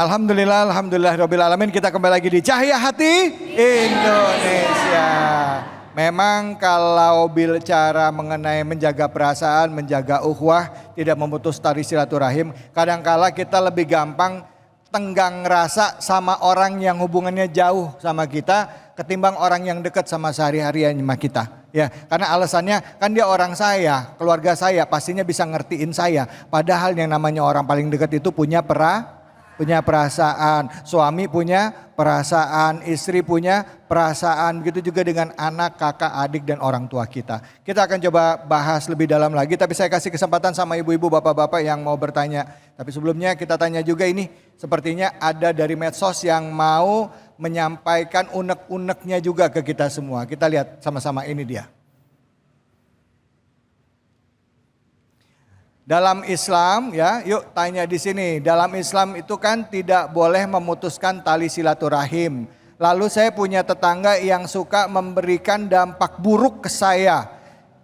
Alhamdulillah, alhamdulillah Alamin. Kita kembali lagi di Cahaya Hati Indonesia. Memang kalau bicara mengenai menjaga perasaan, menjaga ukhuwah, tidak memutus tali silaturahim, kadangkala kita lebih gampang tenggang rasa sama orang yang hubungannya jauh sama kita ketimbang orang yang dekat sama sehari-harian sama kita. Ya, karena alasannya kan dia orang saya, keluarga saya, pastinya bisa ngertiin saya. Padahal yang namanya orang paling dekat itu punya perasaan, suami punya perasaan, istri punya perasaan, begitu juga dengan anak, kakak, adik dan orang tua kita. Kita akan coba bahas lebih dalam lagi, tapi saya kasih kesempatan sama ibu-ibu, bapak-bapak yang mau bertanya. Tapi sebelumnya kita tanya juga ini, sepertinya ada dari medsos yang mau menyampaikan unek-uneknya juga ke kita semua. Kita lihat sama-sama, ini dia. Dalam Islam ya, yuk tanya di sini. Dalam Islam itu kan tidak boleh memutuskan tali silaturahim. Lalu saya punya tetangga yang suka memberikan dampak buruk ke saya,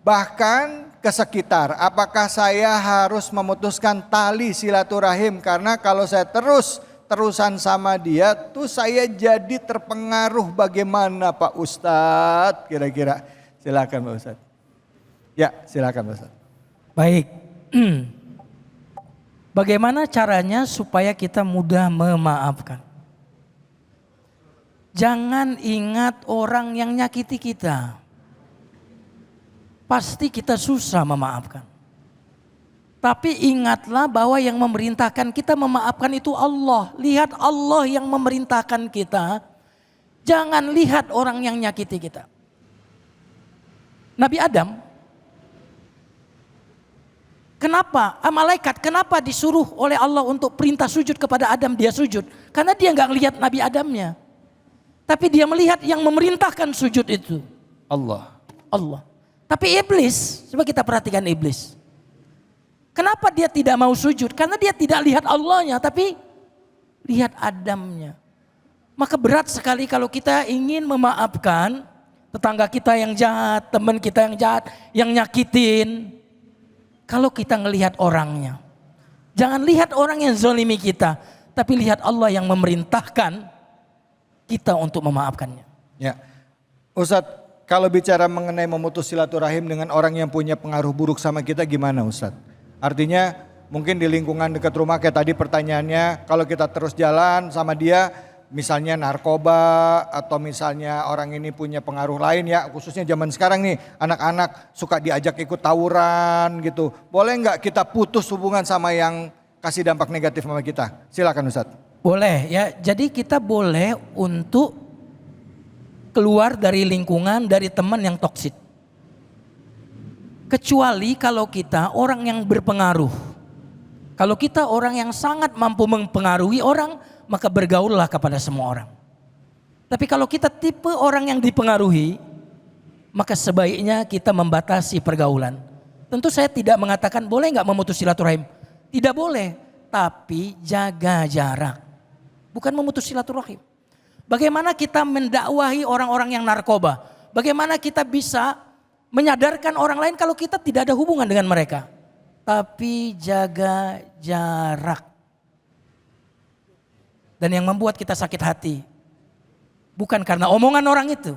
bahkan ke sekitar. Apakah saya harus memutuskan tali silaturahim? Karena kalau saya terusan sama dia tuh saya jadi terpengaruh. Bagaimana Pak Ustadz? Kira-kira silakan Pak Ustadz. Ya silakan Pak Ustadz. Baik. Bagaimana caranya supaya kita mudah memaafkan? Jangan ingat orang yang nyakiti kita. Pasti kita susah memaafkan. Tapi ingatlah bahwa yang memerintahkan kita memaafkan itu Allah. Lihat Allah yang memerintahkan kita. Jangan lihat orang yang nyakiti kita. Nabi Adam, kenapa malaikat disuruh oleh Allah untuk perintah sujud kepada Adam, dia sujud? Karena dia nggak lihat Nabi Adamnya. Tapi dia melihat yang memerintahkan sujud itu. Allah. Tapi iblis, coba kita perhatikan iblis. Kenapa dia tidak mau sujud? Karena dia tidak lihat Allahnya, tapi lihat Adamnya. Maka berat sekali kalau kita ingin memaafkan tetangga kita yang jahat, teman kita yang jahat, yang nyakitin. Kalau kita ngelihat orangnya. Jangan lihat orang yang zalimi kita, tapi lihat Allah yang memerintahkan kita untuk memaafkannya. Ya, Ustadz, kalau bicara mengenai memutus silaturahim dengan orang yang punya pengaruh buruk sama kita gimana Ustadz? Artinya mungkin di lingkungan dekat rumah kayak tadi pertanyaannya, kalau kita terus jalan sama dia, misalnya narkoba atau misalnya orang ini punya pengaruh lain ya, khususnya zaman sekarang nih anak-anak suka diajak ikut tawuran gitu. Boleh nggak kita putus hubungan sama yang kasih dampak negatif sama kita? Silakan Ustadz. Boleh ya, jadi kita boleh untuk keluar dari lingkungan, dari teman yang toksik. Kecuali kalau kita orang yang berpengaruh. Kalau kita orang yang sangat mampu mempengaruhi orang, maka bergaullah kepada semua orang. Tapi kalau kita tipe orang yang dipengaruhi, maka sebaiknya kita membatasi pergaulan. Tentu saya tidak mengatakan boleh nggak memutus silaturahim. Tidak boleh, tapi jaga jarak. Bukan memutus silaturahim. Bagaimana kita mendakwahi orang-orang yang narkoba? Bagaimana kita bisa menyadarkan orang lain kalau kita tidak ada hubungan dengan mereka? Tapi jaga jarak. Dan yang membuat kita sakit hati bukan karena omongan orang itu.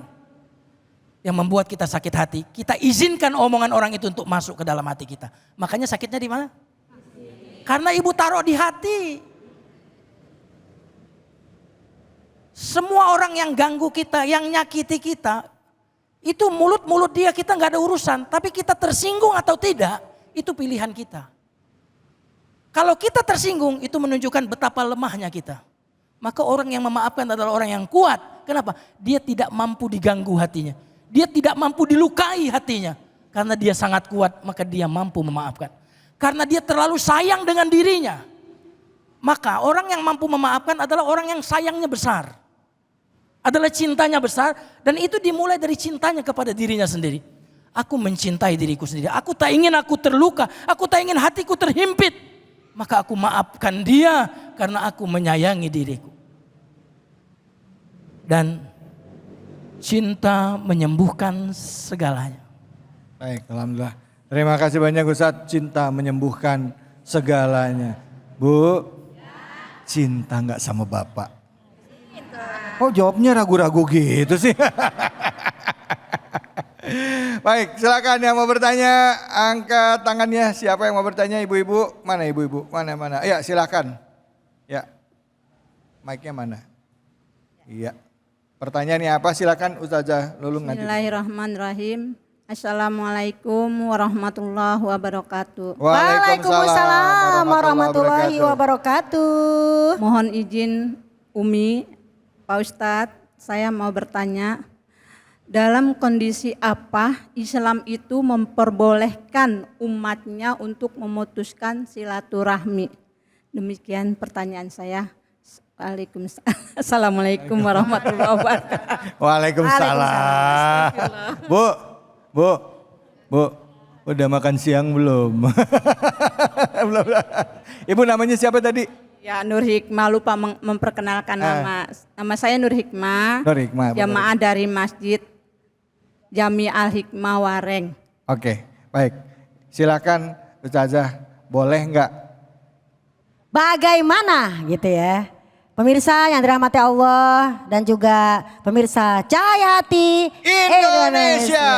Yang membuat kita sakit hati, kita izinkan omongan orang itu untuk masuk ke dalam hati kita. Makanya sakitnya di mana? Karena ibu taruh di hati. Semua orang yang ganggu kita, yang nyakiti kita, itu mulut-mulut dia kita nggak ada urusan. Tapi kita tersinggung atau tidak, itu pilihan kita. Kalau kita tersinggung, itu menunjukkan betapa lemahnya kita. Maka orang yang memaafkan adalah orang yang kuat. Kenapa? Dia tidak mampu diganggu hatinya. Dia tidak mampu dilukai hatinya. Karena dia sangat kuat, maka dia mampu memaafkan. Karena dia terlalu sayang dengan dirinya. Maka orang yang mampu memaafkan adalah orang yang sayangnya besar. Adalah cintanya besar, dan itu dimulai dari cintanya kepada dirinya sendiri. Aku mencintai diriku sendiri. Aku tak ingin aku terluka. Aku tak ingin hatiku terhimpit. Maka aku maafkan dia karena aku menyayangi diriku. Dan cinta menyembuhkan segalanya. Baik, alhamdulillah. Terima kasih banyak Ustadz. Cinta menyembuhkan segalanya. Bu, cinta nggak sama bapak? Oh jawabnya ragu-ragu gitu sih. Baik, silakan yang mau bertanya angkat tangannya. Siapa yang mau bertanya ibu-ibu? Mana ibu-ibu? Mana? Ya silakan. Ya, mic-nya mana? Iya. Pertanyaannya apa? Silakan Ustazah Lulung nanti. Bismillahirrahmanirrahim. Assalamualaikum warahmatullahi wabarakatuh. Waalaikumsalam warahmatullahi wabarakatuh. Mohon izin Umi, Pak Ustadz, saya mau bertanya, dalam kondisi apa Islam itu memperbolehkan umatnya untuk memutuskan silaturahmi? Demikian pertanyaan saya. Assalamualaikum warahmatullahi wabarakatuh. Waalaikumsalam. Bu, udah makan siang belum? Belum. Ibu namanya siapa tadi? Ya, Nur Hikmah, lupa memperkenalkan nama. Nama saya Nur Hikmah. Nur Hikmah. Jamaah dari Masjid Jami Al Hikmah Wareng. Oke, baik. Silakan Ustazah, boleh enggak? Bagaimana gitu ya. Pemirsa yang dirahmati Allah dan juga pemirsa Cahaya Hati Indonesia.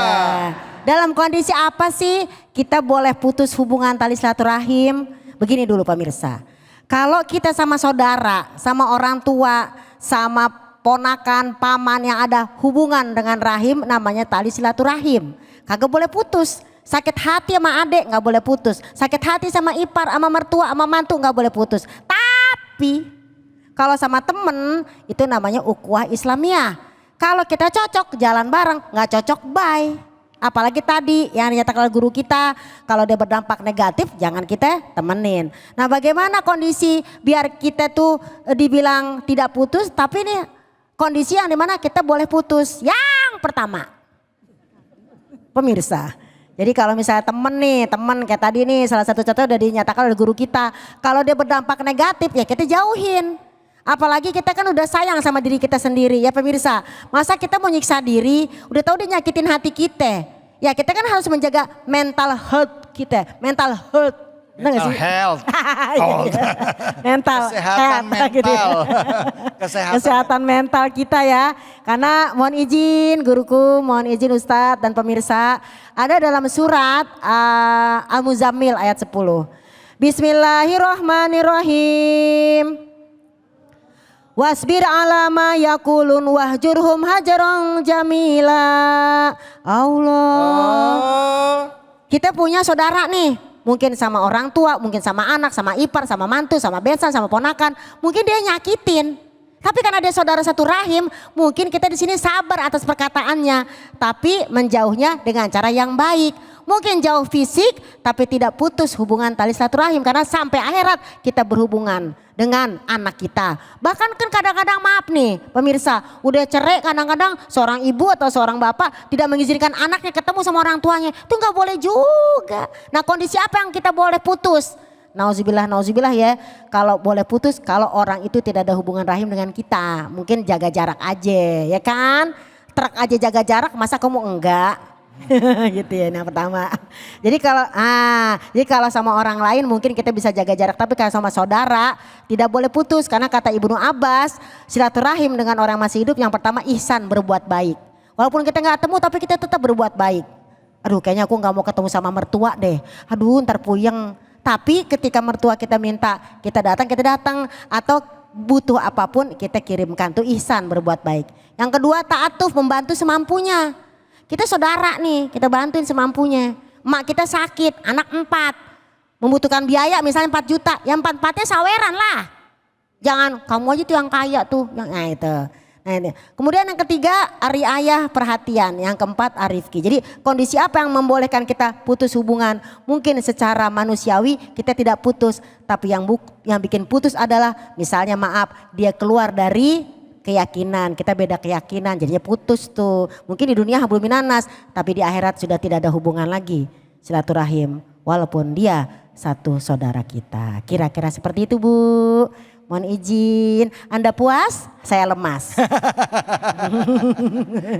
Dalam kondisi apa sih kita boleh putus hubungan tali silaturahim? Begini dulu pemirsa. Kalau kita sama saudara, sama orang tua, sama ponakan, paman yang ada hubungan dengan rahim namanya tali silaturahim. Kagak boleh putus. Sakit hati sama adik nggak boleh putus. Sakit hati sama ipar, sama mertua, sama mantu nggak boleh putus. Tapi kalau sama temen itu namanya ukhuwah Islamiyah. Kalau kita cocok jalan bareng, nggak cocok bye. Apalagi tadi yang dinyatakan oleh guru kita, kalau dia berdampak negatif jangan kita temenin. Nah bagaimana kondisi biar kita tuh dibilang tidak putus, tapi ini kondisi yang dimana kita boleh putus. Yang pertama, pemirsa. Jadi kalau misalnya temen kayak tadi nih salah satu contoh udah dinyatakan oleh guru kita. Kalau dia berdampak negatif ya kita jauhin. Apalagi kita kan udah sayang sama diri kita sendiri ya pemirsa. Masa kita mau nyiksa diri, udah tahu dia nyakitin hati kita. Ya kita kan harus menjaga mental health kita, mental health. Mental health. Oh. Mental kesehatan health, gitu ya. mental. Kesehatan mental kita ya. Karena mohon izin guruku, mohon izin Ustadz dan pemirsa. Ada dalam surat Al-Muzammil ayat 10. Bismillahirrahmanirrahim. Wasbir ala ma yakulun wahjurhum hajaran jamila. Allah. Kita punya saudara nih. Mungkin sama orang tua, mungkin sama anak, sama ipar, sama mantu, sama besan, sama ponakan. Mungkin dia nyakitin. Tapi karena dia saudara satu rahim, mungkin kita di sini sabar atas perkataannya. Tapi menjauhnya dengan cara yang baik. Mungkin jauh fisik tapi tidak putus hubungan tali silaturahim karena sampai akhirat kita berhubungan dengan anak kita. Bahkan kan kadang-kadang maaf nih pemirsa, udah cerai kadang-kadang seorang ibu atau seorang bapak tidak mengizinkan anaknya ketemu sama orang tuanya. Itu nggak boleh juga. Nah kondisi apa yang kita boleh putus? Nauzubillah ya. Kalau boleh putus kalau orang itu tidak ada hubungan rahim dengan kita. Mungkin jaga jarak aja ya kan. Truk aja jaga jarak masa kamu enggak? Gitu ya, yang pertama. Jadi kalau sama orang lain mungkin kita bisa jaga jarak, tapi kalau sama saudara tidak boleh putus karena kata Ibnu Abbas silaturahim dengan orang masih hidup yang pertama ihsan, berbuat baik. Walaupun kita nggak ketemu tapi kita tetap berbuat baik. Aduh kayaknya aku nggak mau ketemu sama mertua deh. Aduh ntar puyeng. Tapi ketika mertua kita minta kita datang atau butuh apapun kita kirimkan, tuh ihsan, berbuat baik. Yang kedua ta'atuf, membantu semampunya. Kita saudara nih, kita bantuin semampunya. Emak kita sakit, anak 4. Membutuhkan biaya misalnya 4 juta. Yang 4-4nya saweran lah. Jangan kamu aja tuh yang kaya tuh. Nah itu. Nah, ini. Kemudian yang ketiga riayah perhatian. Yang keempat arifki. Jadi kondisi apa yang membolehkan kita putus hubungan. Mungkin secara manusiawi kita tidak putus. Tapi yang bikin putus adalah misalnya maaf dia keluar dari keyakinan, kita beda keyakinan jadinya putus tuh. Mungkin di dunia hablum minanas tapi di akhirat sudah tidak ada hubungan lagi silaturahim walaupun dia satu saudara kita. Kira-kira seperti itu Bu. Mohon izin, Anda puas? Saya lemas.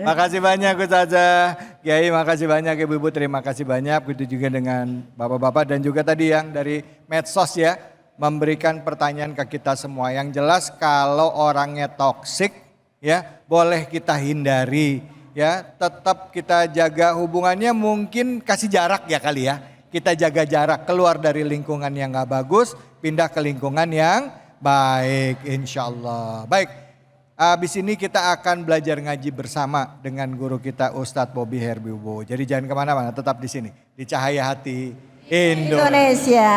Makasih banyak Ustazah. Kiai makasih banyak, Ibu-ibu terima kasih banyak. Begitu juga dengan Bapak-bapak dan juga tadi yang dari medsos ya. memberikan pertanyaan ke kita semua. Yang jelas kalau orangnya toksik ya boleh kita hindari ya. Tetap kita jaga hubungannya, mungkin kasih jarak ya kali ya. Kita jaga jarak, keluar dari lingkungan yang gak bagus, pindah ke lingkungan yang baik insya Allah. Baik, habis ini kita akan belajar ngaji bersama dengan guru kita Ustadz Bobby Herbibowo. Jadi jangan kemana-mana, tetap di sini. Di Cahaya Hati Indonesia.